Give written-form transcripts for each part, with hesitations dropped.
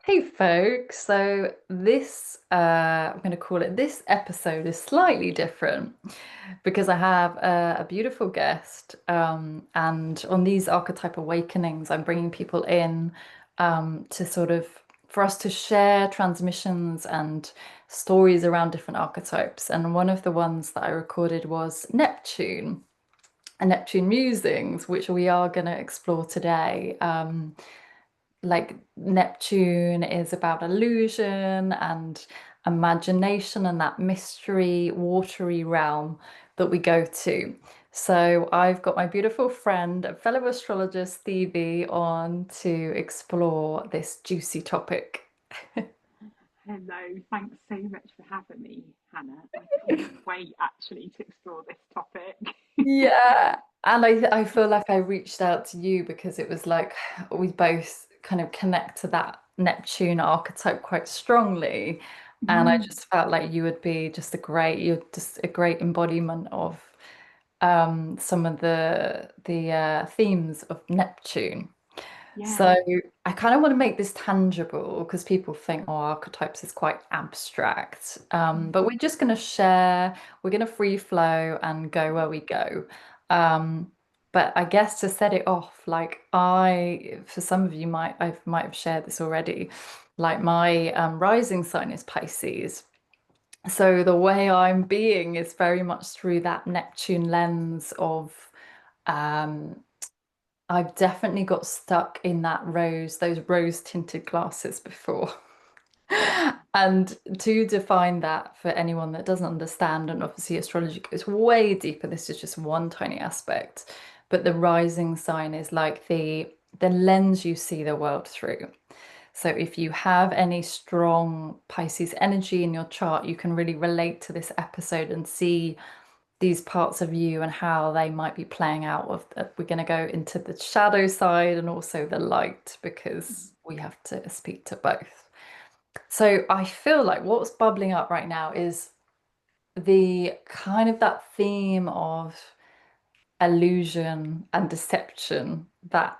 Hey folks, so I'm going to call it this episode is slightly different because I have a beautiful guest, and on these Archetype Awakenings, I'm bringing people in to sort of for us to share transmissions and stories around different archetypes. And one of the ones that I recorded was Neptune and Neptune musings, which we are going to explore today. Like Neptune is about illusion and imagination and that mystery, watery realm that we go to. So I've got my beautiful friend, a fellow astrologer, Stevie, on to explore this juicy topic. Hello, thanks so much for having me, Hannah. I can't wait actually to explore this topic. Yeah. And I feel like I reached out to you because it was like we both kind of connect to that Neptune archetype quite strongly. And I Mm, just felt like you would be you're just a great embodiment of some of the themes of Neptune. yeah. So I kind of want to make this tangible because people think, oh, archetypes is quite abstract. But we're just going to share, we're going to free flow and go where we go. But I guess to set it off, for some of you might have shared this already. Like my rising sign is Pisces. So the way I'm being is very much through that Neptune lens of um, I've definitely got stuck in those rose tinted glasses before. And to define that for anyone that doesn't understand, and obviously astrology goes way deeper, this is just one tiny aspect. But the rising sign is like the lens you see the world through. So if you have any strong Pisces energy in your chart, you can really relate to this episode and see these parts of you and how they might be playing out we're going to go into the shadow side and also the light because we have to speak to both. So I feel like what's bubbling up right now is the kind of that theme of illusion and deception that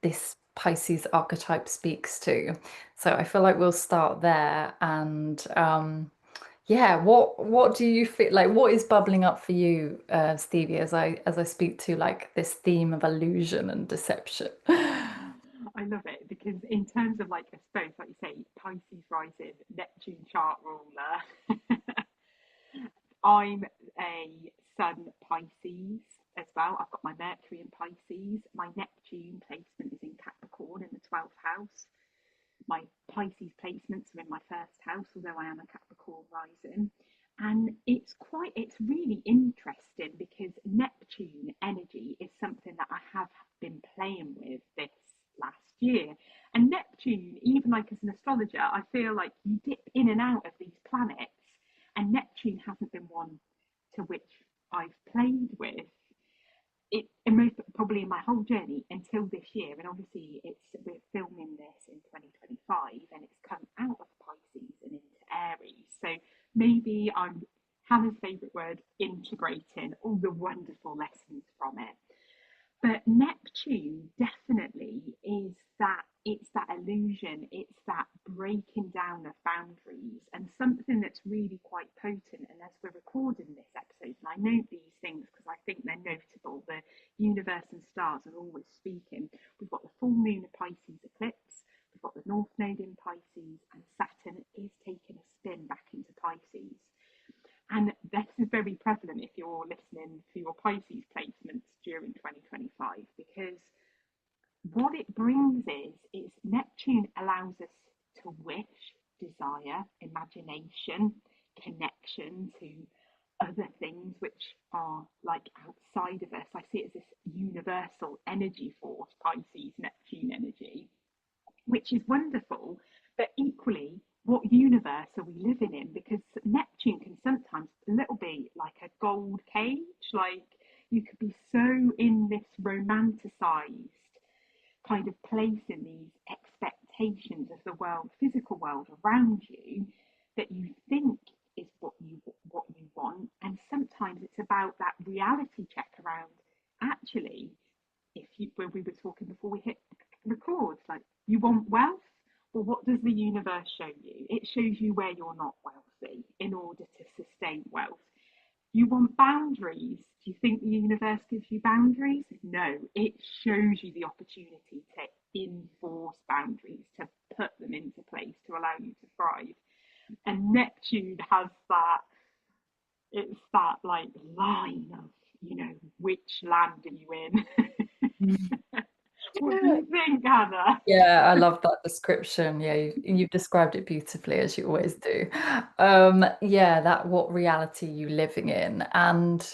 this Pisces archetype speaks to. So I feel like we'll start there and yeah, what do you feel like? What is bubbling up for you, Stevie, as I speak to like this theme of illusion and deception? I love it because in terms of like I suppose like you say, Pisces rising, Neptune chart ruler. I'm a Sun Pisces as well. I've got my Mercury in Pisces. My Neptune placement is in Capricorn in the 12th house. My Pisces placements are in my first house, although I am a Capricorn rising. And it's really interesting because Neptune energy is something that I have been playing with this last year. And Neptune, even like as an astrologer, I feel like you dip in and out of these planets, and Neptune hasn't been one to which I've played with it most probably in my whole journey until this year, and obviously we're filming this in 2025, and it's come out of Pisces and into Aries. So maybe I'm Hannah's favourite word, integrating all the wonderful lessons from it. But Neptune definitely is that it's that illusion, it's that breaking down of boundaries, and something that's really quite potent. And as we're recording this episode, and I note these things because I think they're notable, the universe and stars are always speaking. We've got the full moon of Pisces eclipse, we've got the North Node in Pisces, and Saturn is taking a spin back into Pisces. And this is very prevalent if you're listening to your Pisces placements during 2025, because what it brings is Neptune allows us to wish, desire, imagination, connection to other things which are like outside of us. I see it as this universal energy force, Pisces, Neptune energy, which is wonderful. But equally, what universe are we living in? Because Neptune can sometimes a little bit like a gold cage. Like you could be so in this romanticized kind of place in these expectations of the world, physical world around you, that you think is what you want, and sometimes it's about that reality check around actually if you when we were talking before we hit record, like you want wealth Well, what does the universe show you? It shows you where you're not wealthy in order to sustain wealth. You want boundaries. Do you think the universe gives you boundaries? No, it shows you the opportunity to enforce boundaries, to put them into place to allow you to thrive. And Neptune has that, it's that like line of, which land are you in? What do you think, Hannah? Yeah, I love that description. Yeah, you've described it beautifully as you always do. Yeah, that what reality you living in. And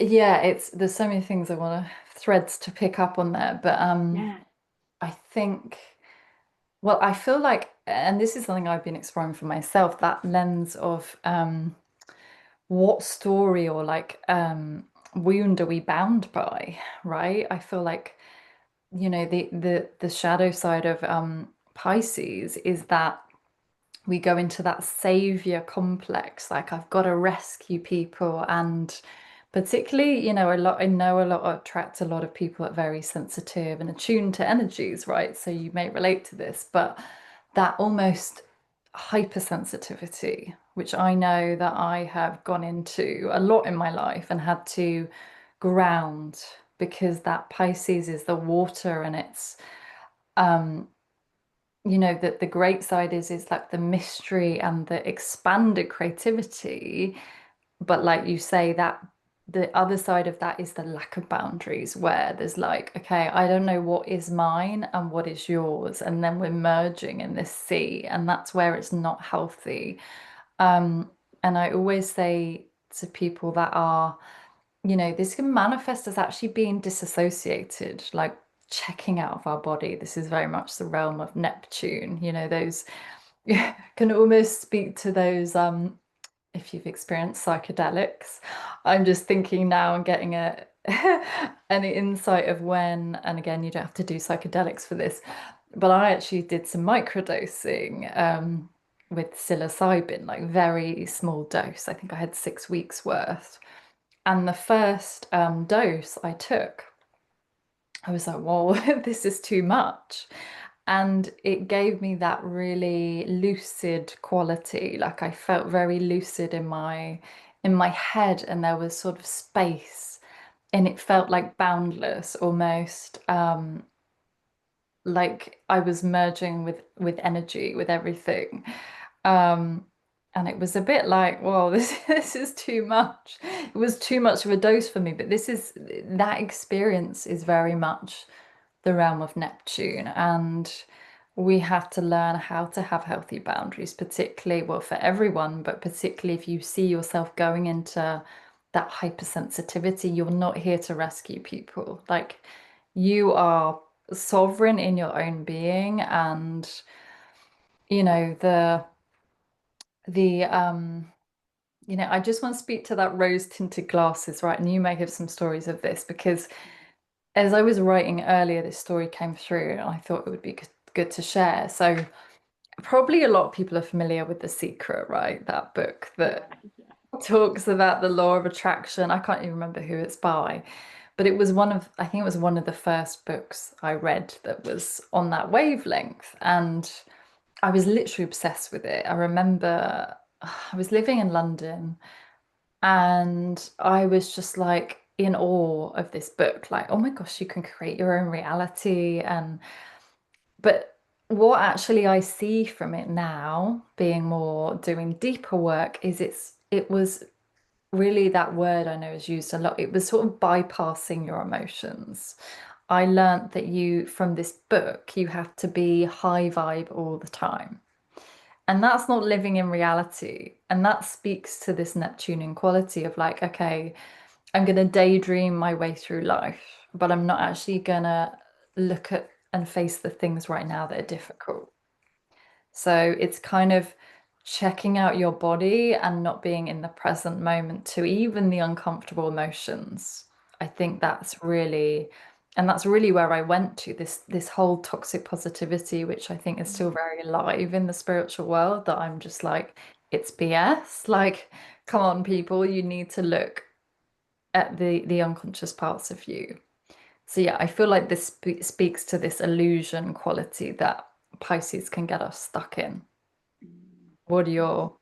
yeah, it's there's so many things I want to threads to pick up on there, but Yeah, I think well, I feel like and this is something I've been exploring for myself, that lens of what story or like wound are we bound by, right? I feel like the shadow side of Pisces is that we go into that savior complex, like I've got to rescue people, and particularly, I know a lot attract a lot of people that are very sensitive and attuned to energies, right? So you may relate to this, but that almost hypersensitivity, which I know that I have gone into a lot in my life and had to ground because that Pisces is the water and it's that the great side is like the mystery and the expanded creativity, but like you say, that the other side of that is the lack of boundaries, where there's like, okay, I don't know what is mine and what is yours, and then we're merging in this sea, and that's where it's not healthy. And I always say to people that are, this can manifest as actually being disassociated, like checking out of our body. This is very much the realm of Neptune, those can almost speak to those if you've experienced psychedelics. I'm just thinking now and getting an insight of when, and again, you don't have to do psychedelics for this, but I actually did some microdosing with psilocybin, like very small dose. I think I had 6 weeks worth. And the first dose I took, I was like, whoa, this is too much. And it gave me that really lucid quality. Like I felt very lucid in my head, and there was sort of space, and it felt like boundless almost. Like I was merging with energy, with everything. Um, and it was a bit like, whoa, this is too much. It was too much of a dose for me, but that experience is very much the realm of Neptune, and we have to learn how to have healthy boundaries, particularly, well, for everyone, but particularly if you see yourself going into that hypersensitivity, you're not here to rescue people. Like you are sovereign in your own being, and you know the I just want to speak to that rose tinted glasses, right? And you may have some stories of this because as I was writing earlier, this story came through and I thought it would be good to share. So probably a lot of people are familiar with The Secret, right? That book yeah, that talks about the law of attraction. I can't even remember who it's by, but I think it was one of the first books I read that was on that wavelength. And I was literally obsessed with it. I remember I was living in London and I was just like in awe of this book, like, oh my gosh, you can create your own reality. But what actually I see from it now, being more doing deeper work, is it was really that word I know is used a lot. It was sort of bypassing your emotions. I learned that from this book, you have to be high vibe all the time. And that's not living in reality. And that speaks to this Neptunian quality of like, okay, I'm going to daydream my way through life, but I'm not actually going to look at and face the things right now that are difficult. So it's kind of checking out your body and not being in the present moment to even the uncomfortable emotions. I think that's really where I went to this whole toxic positivity, which I think is still very alive in the spiritual world, that I'm just like, it's BS. Like, come on, people, you need to look at the unconscious parts of you. So yeah, I feel like this speaks to this illusion quality that Pisces can get us stuck in. Mm, What are yes, your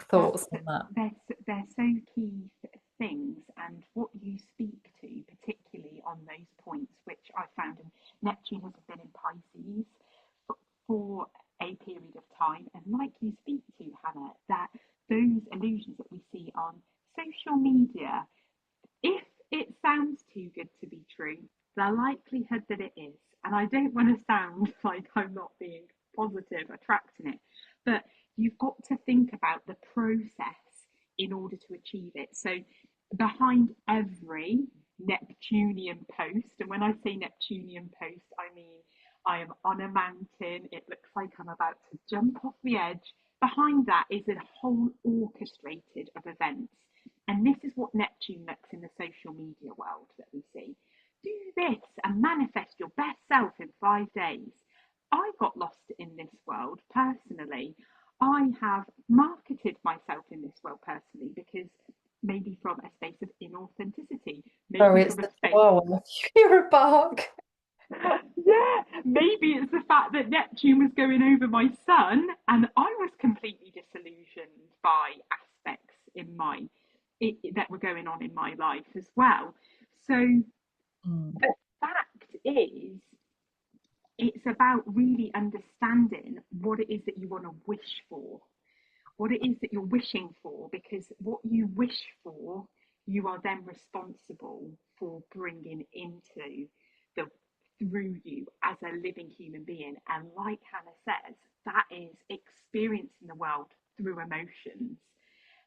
thoughts that's on that? they're so key things, and what you speak to, particularly on those points, which I found, and Neptune has been in Pisces for a period of time, and like you speak to Hannah, that those illusions that we see on social media, if it sounds too good to be true, the likelihood that it is, and I don't want to sound like I'm not being positive, attracting it, but you've got to think about the process in order to achieve it. So, behind every Neptunian post, and when I say Neptunian post, I mean I am on a mountain, it looks like I'm about to jump off the edge. Behind that is a whole orchestrated of events, and this is what Neptune looks in the social media world that we see. Do this and manifest your best self in 5 days. I got lost in this world personally. I have marketed myself in this world personally because maybe from a space of inauthenticity, Oh, maybe it's from a the space, chihuahua. You're a bark. yeah, maybe it's the fact that Neptune was going over my sun and I was completely disillusioned by aspects in that were going on in my life as well. So Mm. the fact is, it's about really understanding what it is that you want to wish for, what it is that you're wishing for, because what you wish for, you are then responsible for bringing into the through you as a living human being. And like Hannah says, that is experiencing the world through emotions.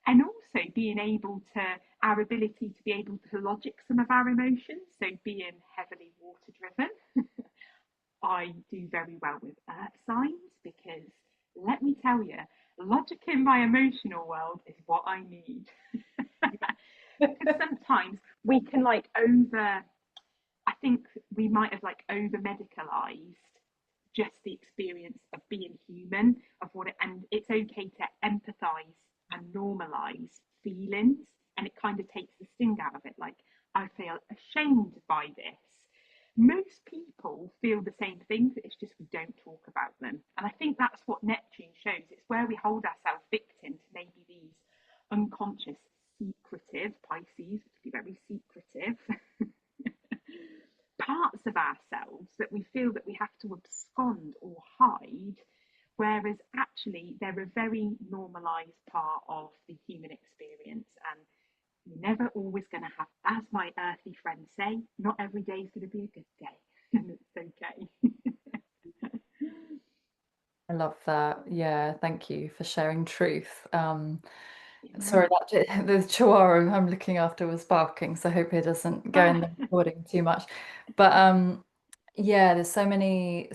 And also being able to, our ability to be able to logic some of our emotions. So being heavily water driven, I do very well with earth signs because let me tell you, logic in my emotional world is what I need. Because sometimes we can like over, I think we might have like over medicalized just the experience of being human, of what it, and it's okay to empathize and normalize feelings, and it kind of takes the sting out of it. Like, I feel ashamed by this. Most people feel the same things, it's just we don't talk about them. And I think that's what Neptune shows. It's where we hold ourselves victim to maybe these unconscious, secretive, Pisces, which be very secretive, parts of ourselves that we feel that we have to abscond or hide, whereas actually they're a very normalized part of the human experience. And you're never always going to have, as my earthy friends say, not every day is going to be a good day. And it's okay. I love that. Yeah, thank you for sharing truth. Yeah. Sorry that the chihuahua I'm looking after was barking, so I hope it doesn't go in the recording too much. But yeah, there's so many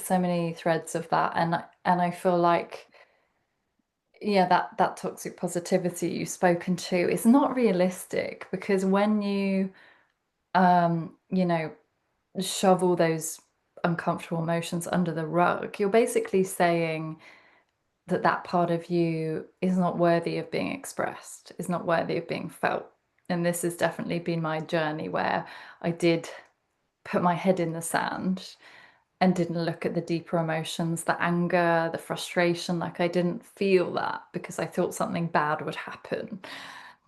threads of that, and I feel like yeah, that toxic positivity you've spoken to is not realistic because when you know, shove all those uncomfortable emotions under the rug, you're basically saying that that part of you is not worthy of being expressed, is not worthy of being felt. And this has definitely been my journey where I did put my head in the sand and didn't look at the deeper emotions, the anger, the frustration. Like I didn't feel that because I thought something bad would happen,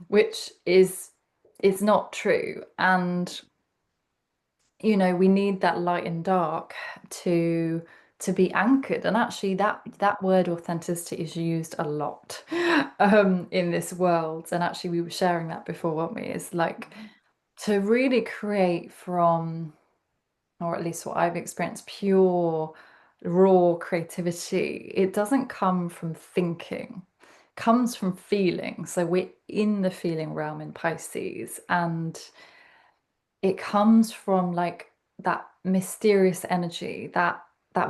which is not true. And you know, we need that light and dark to be anchored. And actually that word authenticity is used a lot in this world. And actually we were sharing that before, weren't we? It's like to really create from, or at least what I've experienced, pure raw creativity. It doesn't come from thinking, it comes from feeling. So we're in the feeling realm in Pisces, and it comes from like that mysterious energy, that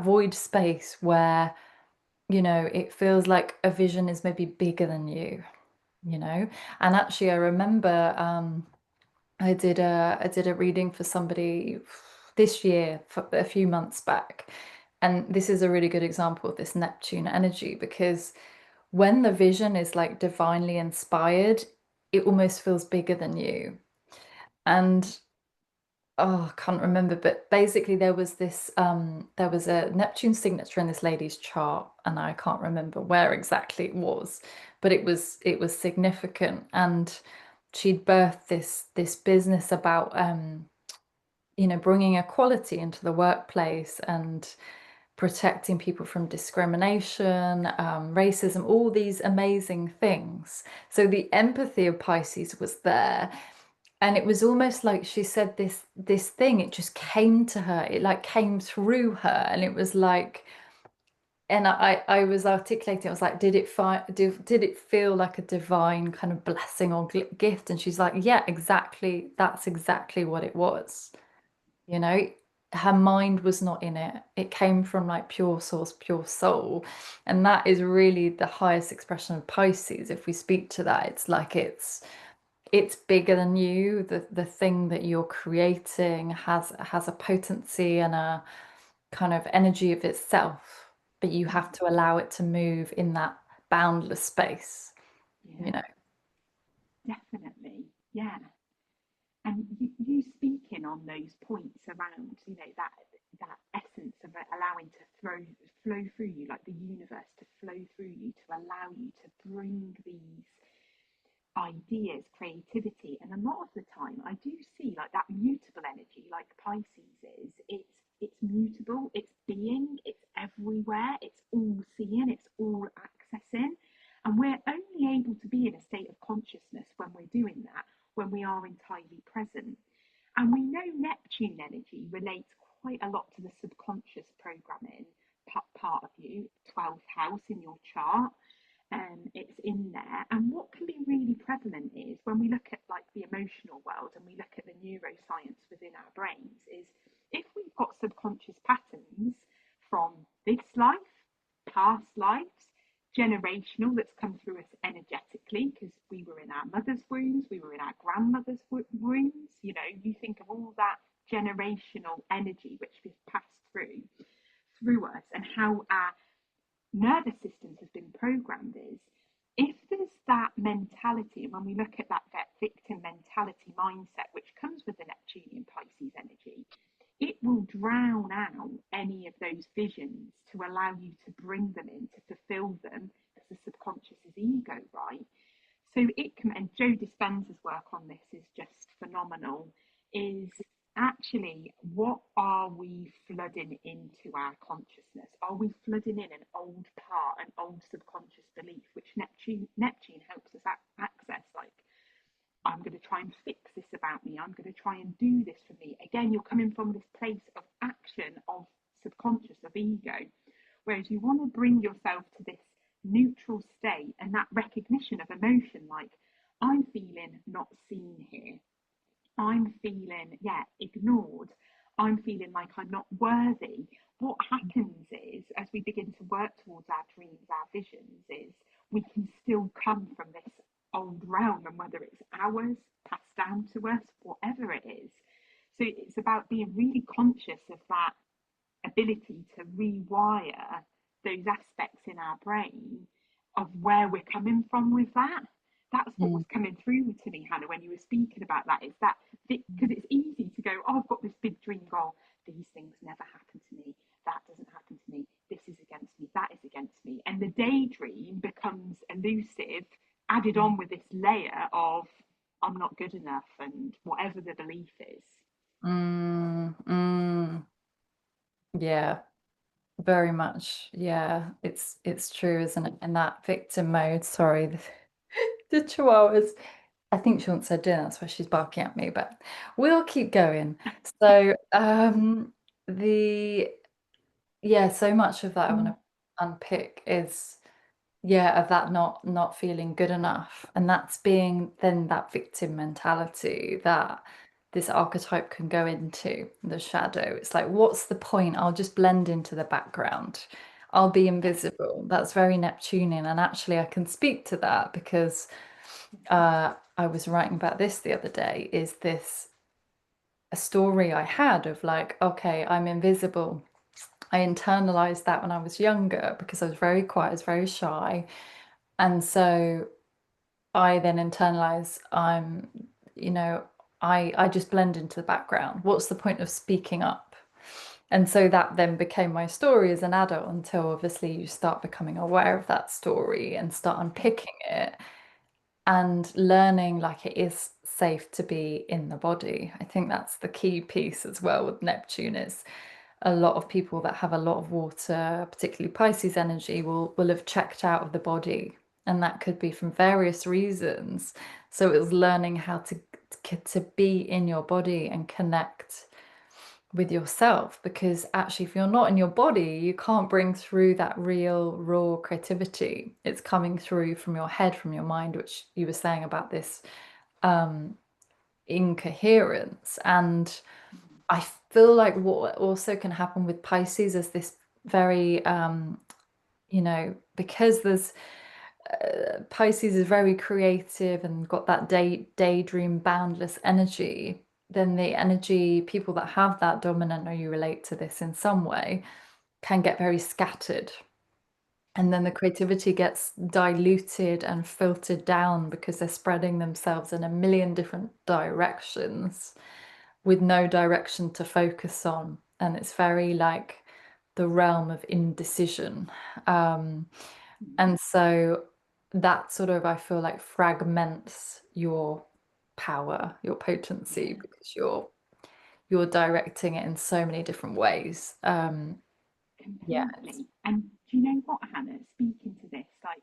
void space where, you know, it feels like a vision is maybe bigger than you know. And actually I remember I did a reading for somebody this year for a few months back, and this is a really good example of this Neptune energy because when the vision is like divinely inspired, it almost feels bigger than you. And oh, I can't remember, but basically there was a Neptune signature in this lady's chart, and I can't remember where exactly it was, but it was significant, and she'd birthed this business about bringing equality into the workplace and protecting people from discrimination, racism, all these amazing things. So the empathy of Pisces was there. And it was almost like she said this thing, it just came to her, it like came through her, and it was like, and I was articulating, I was like, did it feel like a divine kind of blessing or gift? And she's like, yeah, exactly, that's exactly what it was. You know, her mind was not in it. It came from like pure source, pure soul. And that is really the highest expression of Pisces. If we speak to that, it's like it's bigger than you. The thing that you're creating has a potency and a kind of energy of itself, but you have to allow it to move in that boundless space, you Yeah, know. definitely. Yeah. And you speaking on those points around, that essence of it allowing to flow through you, like the universe to flow through you, to allow you to bring these ideas, creativity, and a lot of the time I do see like that mutable energy, like Pisces is. It's mutable, it's being, it's everywhere, it's all seeing, it's all accessing, and we're only able to be in a state of consciousness when we're doing that, when we are entirely present. And we know Neptune energy relates quite a lot to the subconscious programming part of you, 12th house in your chart. It's in there. And what can be really prevalent is when we look at like the emotional world and we look at the neuroscience within our brains, is if we've got subconscious patterns from this life, past lives, generational that's come through us energetically because we were in our mother's wombs, we were in our grandmother's wombs. You think of all that generational energy which is passed through us, and how our nervous systems have been programmed is if there's that mentality, and when we look at that victim mentality mindset, which comes with the Neptunian Pisces energy, it will drown out any of those visions to allow you to bring them in, to fulfill them, because the subconscious is ego, right? So it can, and Joe Dispenza's work on this is just phenomenal, is actually what are we flooding into our consciousness? Are we flooding in an old part, an old subconscious belief, which Neptune helps us access, like I'm going to try and fix this about me. I'm going to try and do this for me. Again, you're coming from this place of action, of subconscious, of ego. Whereas you want to bring yourself to this neutral state and that recognition of emotion, like I'm feeling not seen here. I'm feeling, yeah, ignored. I'm feeling like I'm not worthy. What happens is, as we begin to work towards our dreams, our visions, is we can still come from this old realm, and whether it's ours, passed down to us, whatever it is. So it's about being really conscious of that ability to rewire those aspects in our brain of where we're coming from with that. That's what was Mm. coming through to me, Hannah, when you were speaking about that. Is that because it's easy to go, oh, I've got this big dream goal. These things never happen to me. That doesn't happen to me. This is against me. That is against me. And the daydream becomes elusive, added on with this layer of I'm not good enough and whatever the belief is. Mm, mm. Yeah, very much. Yeah, it's true, isn't it? In that victim mode. Sorry, the chihuahuas. I think she wants her dinner, that's why she's barking at me, but we'll keep going. So, the yeah, so much of that I want to unpick is yeah, of that not feeling good enough. And that's being then that victim mentality that this archetype can go into the shadow. It's like, what's the point? I'll just blend into the background. I'll be Yeah. invisible. That's very Neptunian. And actually I can speak to that because I was writing about this the other day. Is this a story I had of like, okay, I'm invisible. I internalized that when I was younger because I was very quiet, I was very shy. And so I then internalize I'm, you know, I just blend into the background. What's the point of speaking up? And so that then became my story as an adult until obviously you start becoming aware of that story and start unpicking it and learning like it is safe to be in the body. I think that's the key piece as well with Neptune is a lot of people that have a lot of water, particularly Pisces energy, will have checked out of the body. And that could be from various reasons. So it was learning how to be in your body and connect with yourself, because actually if you're not in your body you can't bring through that real raw creativity. It's coming through from your head, from your mind, which you were saying about this incoherence. And I feel like what also can happen with Pisces is this very because there's Pisces is very creative and got that daydream, boundless energy. Then the energy, people that have that dominant, or you relate to this in some way, can get very scattered. And then the creativity gets diluted and filtered down because they're spreading themselves in a million different directions with no direction to focus on. And it's very like the realm of indecision. Um, and so that sort of, I feel like, fragments your power, your potency, Yeah. because you're directing it in so many different ways. Yeah. Completely. And do you know what, Hannah? Speaking to this, like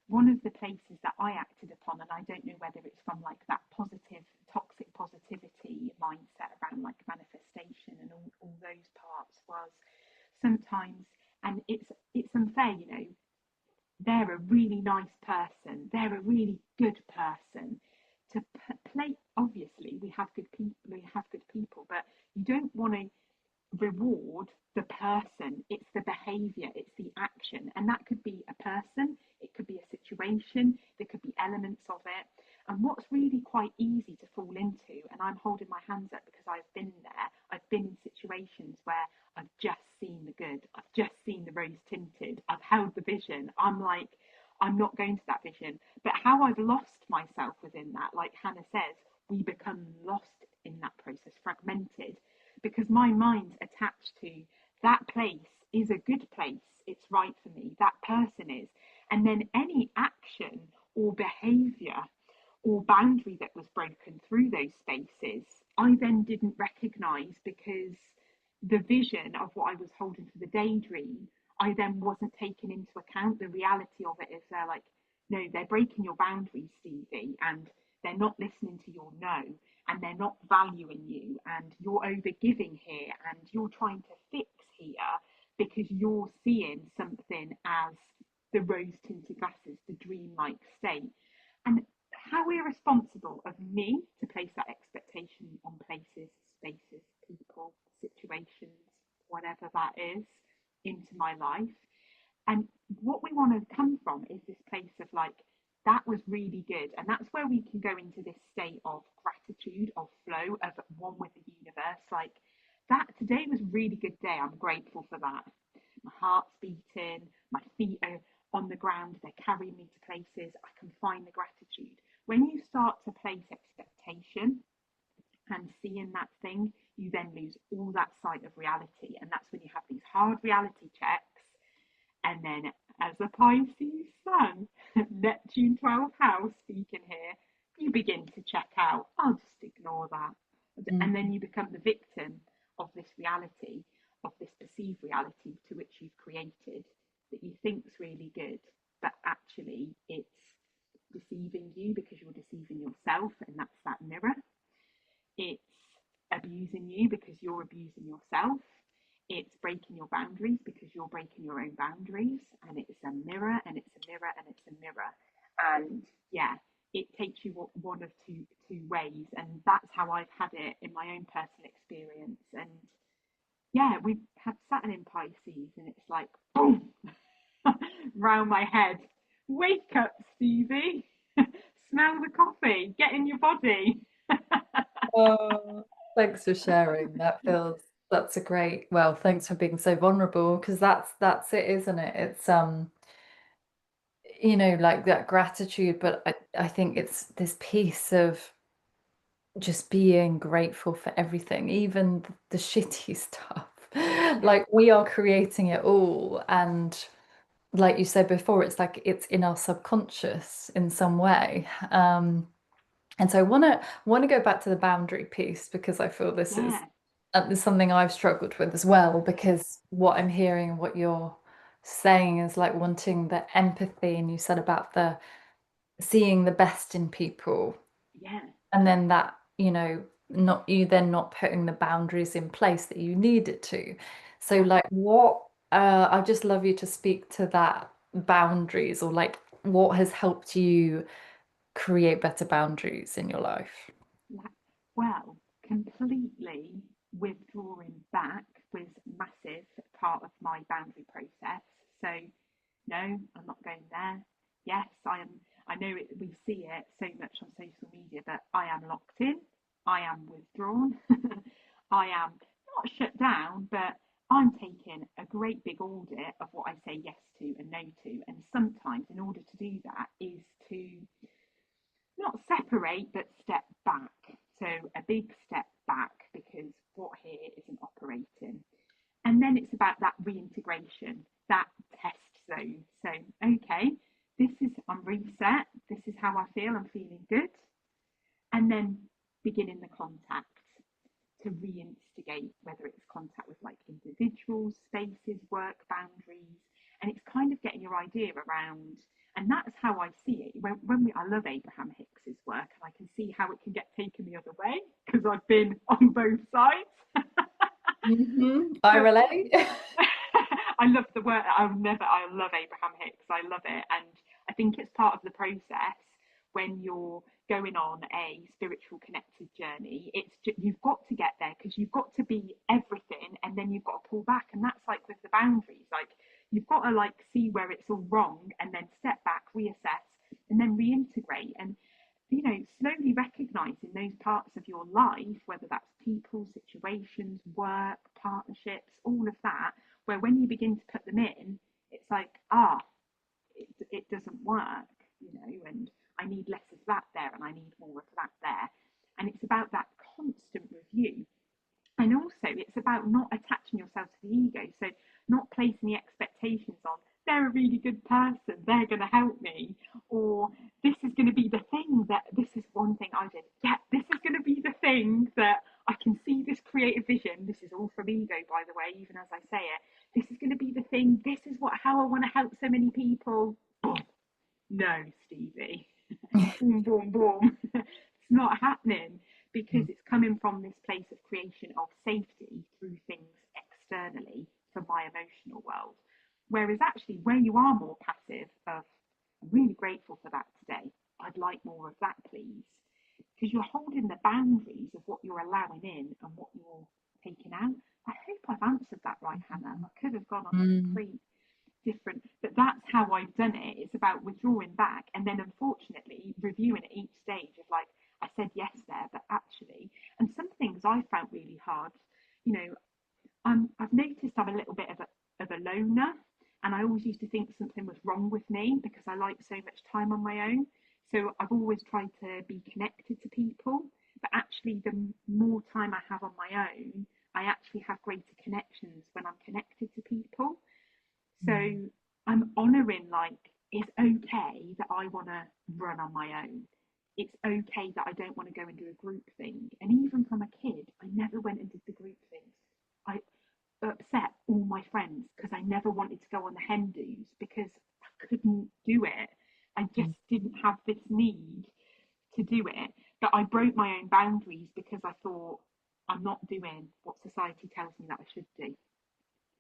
one of the places that I acted upon, and I don't know whether it's from like that positive, toxic positivity mindset around like manifestation and all those parts, was sometimes, and it's unfair, you know, they're a really nice person, they're a really good person. To play, obviously, we have good people, but you don't want to reward the person. It's the behavior, it's the action. And that could be a person, it could be a situation, there could be elements of it. And what's really quite easy to fall into, and I'm holding my hands up because I've been there, I've been in situations where I've just seen the good, I've just seen the rose tinted, I've held the vision. I'm like, I'm not going to that vision. But how I've lost myself within that, like Hannah says, we become lost in that process, fragmented, because my mind's attached to that place is a good place. It's right for me. That person is. And then any action or behavior or boundary that was broken through those spaces, I then didn't recognize because the vision of what I was holding for the daydream, I then wasn't taking into account. The reality of it is they're like, no, they're breaking your boundaries, Stevie, and they're not listening to your no, and they're not valuing you, and you're over giving here, and you're trying to fix here because you're seeing something as the rose tinted glasses, the dreamlike state. And how irresponsible of me to place that expectation on places, spaces, people, situations, whatever that is, into my life. And what we want to come from is this place of like, that was really good. And that's where we can go into this state of gratitude, of flow, of one with the universe. Like, that today was a really good day. I'm grateful for that. My heart's beating, my feet are on the ground, they're carrying me to places. I can find the gratitude. When you start to place expectation and seeing that thing, you then lose all that sight of reality. And that's when you have these hard reality checks. And then, as a Pisces sun, Neptune 12th house speaking here, you begin to check out. I'll just ignore that. And then you become the victim of this reality, of this perceived reality to which you've created that you think's really good, but actually it's deceiving you because you're deceiving yourself, and that's that mirror. It's abusing you because you're abusing yourself. It's breaking your boundaries because you're breaking your own boundaries. And it's a mirror, and it's a mirror, and it's a mirror. And yeah, it takes you one of two ways. And that's how I've had it in my own personal experience. And yeah, we've had Saturn in Pisces, and it's like boom round my head. Wake up, Stevie. Smell the coffee. Get in your body. Oh, thanks for sharing. That's a great, well, thanks for being so vulnerable, because that's it, isn't it? It's like that gratitude, but I think it's this piece of just being grateful for everything, even the shitty stuff. Yeah, Like we are creating it all. And like you said before, it's like it's in our subconscious in some way. And so I want to go back to the boundary piece because I feel yeah, this is something I've struggled with as well, because what I'm hearing and what you're saying is like wanting the empathy, and you said about the seeing the best in people, yeah, and then that, not you then not putting the boundaries in place that you needed to. So yeah. like what I just love you to speak to that boundaries, or like what has helped you create better boundaries in your life. Like, well, completely withdrawing back was massive part of my boundary process. So no, I'm not going there. Yes, I am. I know it, we see it so much on social media, but I am locked in. I am withdrawn. I am not shut down, but I'm taking a great big audit of what I say yes to and no to. And sometimes, in order to do that, is to not separate, but step back. So a big step back because what here isn't operating. And then it's about that reintegration, that test zone. So, okay, this is, I'm reset. This is how I feel. I'm feeling good. And then beginning the contact to reinstigate, whether it's contact with like individuals, spaces, work boundaries, and it's kind of getting your idea around. And that's how I see it. I love Abraham Hicks's work, and I can see how it can get taken the other way because I've been on both sides. I But relate. I love the work. I love Abraham Hicks. I love it, and I think it's part of the process when you're going on a spiritual connected journey. You've got to get there because you've got to be everything, and then you've got to pull back, and that's like with the boundaries. Like you've got to like see where it's all wrong, and then step back, reassess, and then reintegrate. And slowly recognizing those parts of your life, whether that's people, situations, work, partnerships, all of that, where when you begin to put them in, it's like, it doesn't work, and I need less of that there and I need more of that there. And it's about that constant review. And also, it's about not attaching yourself to the ego. So, not placing the expectations on, they're a really good person, they're going to help me, or this is going to be the thing that, this is one thing I did. Yeah, this is going to be the thing that I can see this creative vision. This is all from ego, by the way, even as I say it. This is going to be the thing. This is how I want to help so many people. Boom. No, Stevie. Boom, boom, boom. It's not happening because it's coming from this place of creation of safety through things externally for my emotional world. Whereas actually, where you are more passive, I'm really grateful for that today. I'd like more of that, please. Because you're holding the boundaries of what you're allowing in and what you're taking out. I hope I've answered that right, Hannah. I could have gone on a Mm. complete different, but that's how I've done it. It's about withdrawing back and then unfortunately reviewing at each stage of like, I said yes there, but actually, and some things I found really hard, you know, I've noticed I'm a little bit of a loner, and I always used to think something was wrong with me because I like so much time on my own. So I've always tried to be connected to people, but actually, the more time I have on my own, I actually have greater connections when I'm connected to people. So I'm honouring like it's okay that I want to run on my own. It's okay that I don't want to go and do a group thing. And even from a kid, I never went and did the group things. I upset all my friends because I never wanted to go on the hen do's because I couldn't do it. I just didn't have this need to do it. But I broke my own boundaries because I thought I'm not doing what society tells me that I should do.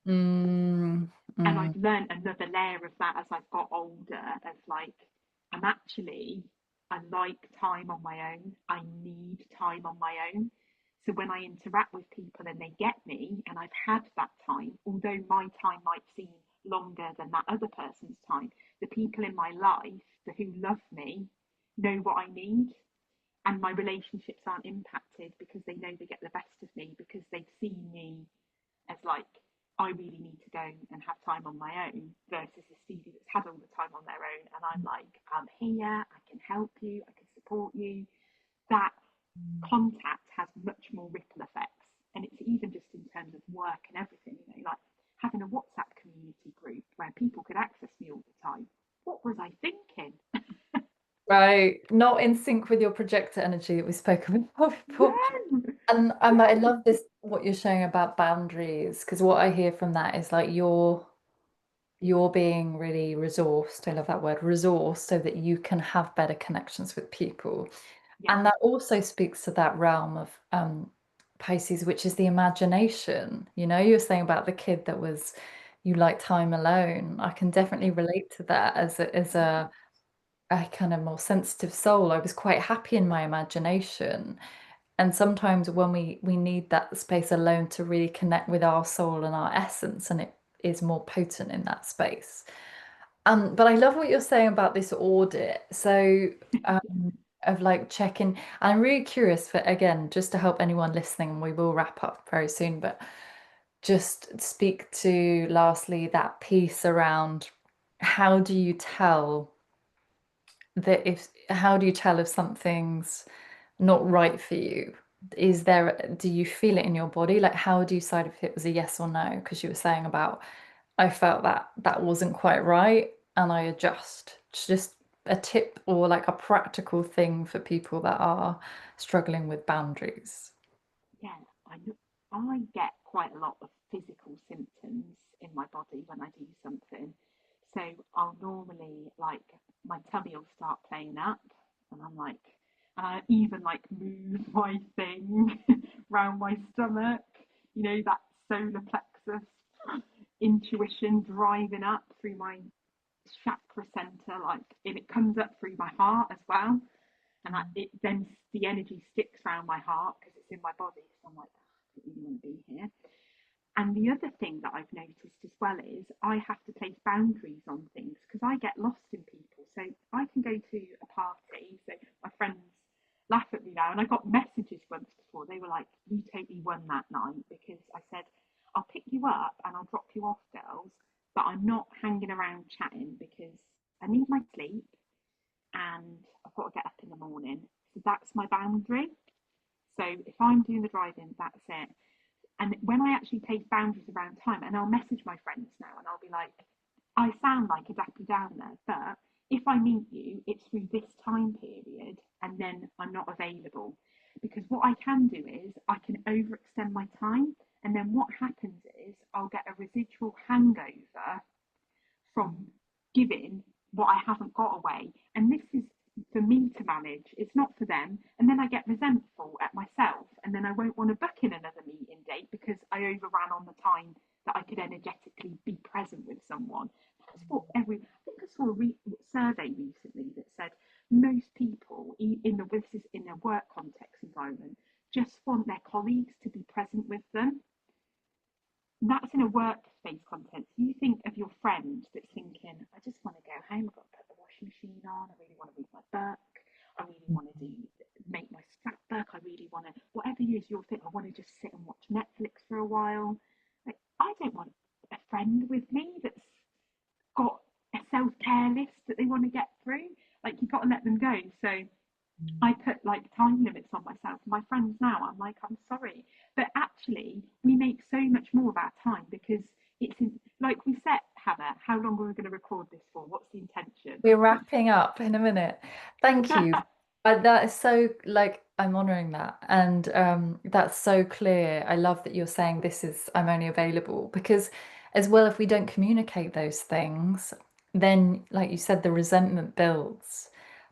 Mm. And Mm. I've learned another layer of that as I've got older of like, I'm actually, I like time on my own. I need time on my own. So when I interact with people and they get me and I've had that time, although my time might seem longer than that other person's time, the people in my life who love me know what I need. And my relationships aren't impacted because they know they get the best of me because they've seen me as like, I really need to go and have time on my own versus a Stevie that's had all the time on their own. And I'm like, I'm here, I can help you, I can support you. That contact has much more ripple effects. And it's even just in terms of work and everything, like having a WhatsApp community group where people could access me all the time. What was I thinking? Right. Not in sync with your projector energy that we spoke about before. Yeah, And I yeah, love this what you're showing about boundaries, because what I hear from that is like you're being really resourced. I love that word, resourced, so that you can have better connections with people. yeah, And that also speaks to that realm of Pisces, which is the imagination. You know, you were saying about the kid that was you like time alone. I can definitely relate to that as a kind of more sensitive soul. I was quite happy in my imagination. And sometimes when we need that space alone to really connect with our soul and our essence, and it is more potent in that space. But I love what you're saying about this audit. So, of like checking, I'm really curious for again, just to help anyone listening, we will wrap up very soon, but just speak to lastly that piece around how do you tell that if how do you tell if something's not right for you? Is there, do you feel it in your body? Like, how do you decide if it was a yes or no? Because you were saying about, I felt that that wasn't quite right and I adjust. Just a tip or like a practical thing for people that are struggling with boundaries. yeah. I know I get quite a lot of physical symptoms in my body when I do something. So I'll normally like my tummy will start playing up, and I'm like, and I even like move my thing round my stomach. That solar plexus intuition driving up through my chakra center, like, and it comes up through my heart as well. And it then the energy sticks around my heart because it's in my body. So I'm like, I don't really want to be here. And the other thing that I've noticed as well is I have to place boundaries on things because I get lost in people. So I can go to a party. So my friends laugh at me now. And I got messages once before. They were like, you totally won that night because I said, I'll pick you up and I'll drop you off, girls. But I'm not hanging around chatting because I need my sleep and I've got to get up in the morning. So that's my boundary. So if I'm doing the driving, that's it. And when I actually place boundaries around time, and I'll message my friends now and I'll be like, I sound like a dappy downer, but if I meet you, it's through this time period and then I'm not available. Because what I can do is I can overextend my time. And then what happens is I'll get a residual hangover from giving what I haven't got away. And this is for me to manage. It's not for them. And then I get resentful at myself. And then I won't want to book in another meeting date because I overran on the time that I could energetically be present with someone. That's what I think I saw a survey recently that said most people in the this is in a work context environment just want their colleagues to be present with them. That's in a workspace context. You think of your friend that's thinking, I just want to go home, I've got to put the washing machine on, I really want to read my book, I really want to make my scrapbook, I really want to, whatever it is you'll think, I want to just sit and watch Netflix for a while. Like, I don't want a friend with me that's got a self-care list that they want to get through. Like, you've got to let them go. So I put like time limits on myself. My friends now, I'm like, I'm sorry. But actually, we make so much more of our time because it's like we set, Hannah, how long are we going to record this for? What's the intention? We're wrapping up in a minute. Thank you. That is so like I'm honoring that. And that's so clear. I love that you're saying this is I'm only available because as well, if we don't communicate those things, then like you said, the resentment builds.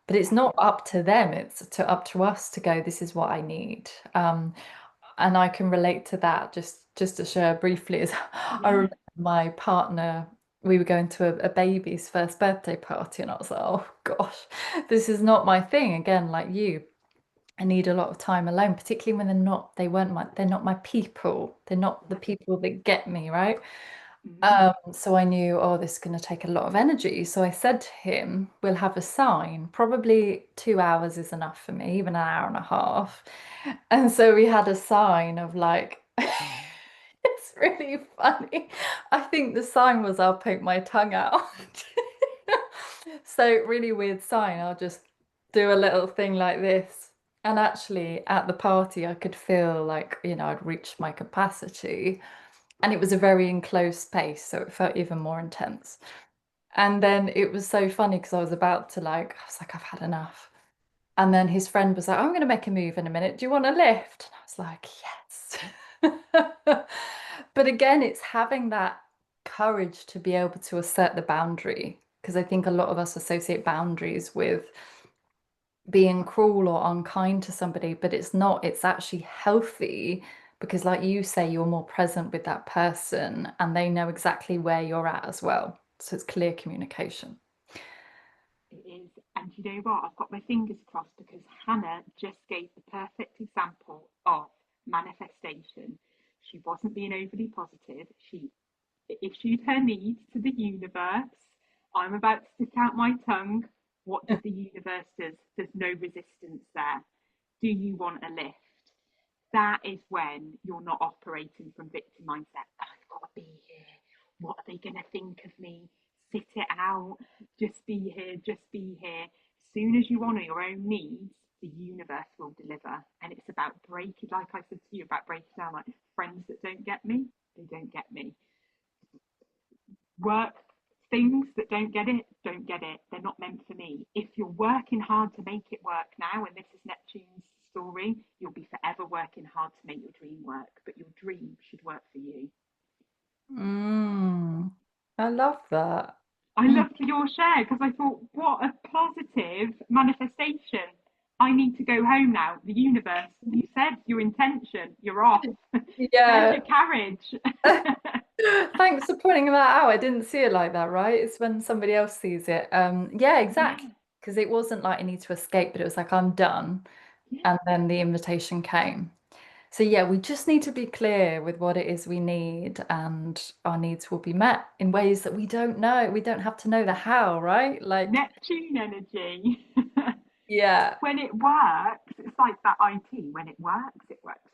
But it's Yeah, not up to them, it's up to us to go, this is what I need. And I can relate to that just to share briefly as I yeah. remember my partner, we were going to a baby's first birthday party and I was like, oh gosh, this is not my thing. Again, like you, I need a lot of time alone, particularly when they're not my people. They're not the Yeah. people that get me, right? Mm. So I knew, oh, this is going to take a lot of energy. So I said to him, we'll have a sign. Probably 2 hours is enough for me, even an hour and a half. And so we had a sign of like, it's really funny. I think the sign was I'll poke my tongue out. So really weird sign. I'll just do a little thing like this. And actually, at the party, I could feel like, I'd reached my capacity. And it was a very enclosed space, so it felt even more intense. And then it was so funny because I was about to I was like, I've had enough. And then his friend was like, I'm going to make a move in a minute. Do you want a lift? And I was like, yes. But again, it's having that courage to be able to assert the boundary. Because I think a lot of us associate boundaries with being cruel or unkind to somebody, but it's not. It's actually healthy because, like you say, you're more present with that person and they know exactly where you're at as well. So it's clear communication. It is. And you know what? I've got my fingers crossed because Hannah just gave the perfect example of manifestation. She wasn't being overly positive. She issued her needs to the universe. I'm about to stick out my tongue. What does the universe do? There's no resistance there. Do you want a lift? That is when you're not operating from victim mindset. I've got to be here. What are they going to think of me? Sit it out. Just be here. Just be here. As soon as you honour your own needs, the universe will deliver. And it's about breaking, like I said to you, about breaking down like friends that don't get me, they don't get me. Work things that don't get it. They're not meant for me. If you're working hard to make it work now, and this is Neptune's story, you'll be forever working hard to make your dream work, but your dream should work for you. Mm, I love that. I Mm. loved your share because I thought, what a positive manifestation. I need to go home now. The universe, you said your intention, you're off. There's Yeah. your carriage. Thanks for pointing that out. I didn't see it like that, right? It's when somebody else sees it. Yeah, exactly. Yeah, Because it wasn't like I need to escape, but it was like I'm done. yeah. And then the invitation came. So yeah, we just need to be clear with what it is we need, and our needs will be met in ways that we don't know. We don't have to know the how, right? Like, Neptune energy. yeah. When it works, it's like that IT. When it works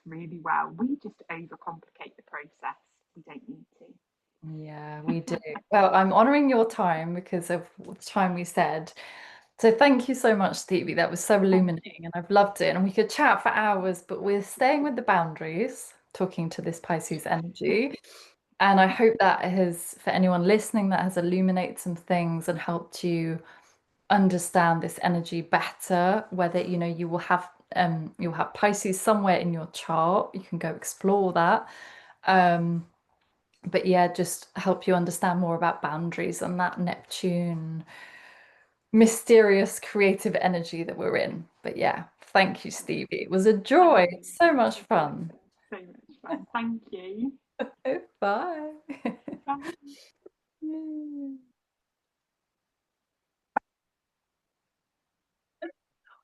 really well. We just overcomplicate the process. We don't need to. Yeah, we do. Well, I'm honoring your time because of the time we said. So thank you so much, Stevie. That was so Thank you. illuminating and I've loved it. And we could chat for hours, but we're staying with the boundaries, talking to this Pisces energy. And I hope that has, for anyone listening, that has illuminated some things and helped you understand this energy better. Whether, you will have you'll have Pisces somewhere in your chart. You can go explore that. Um, but yeah, just help you understand more about boundaries and that Neptune mysterious creative energy that we're in. But yeah, thank you, Stevie. It was a Thank joy. you. It's so much It's fun. also so much fun. Thank you. Bye. Bye.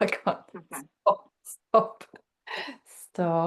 I can't So stop, stop, stop.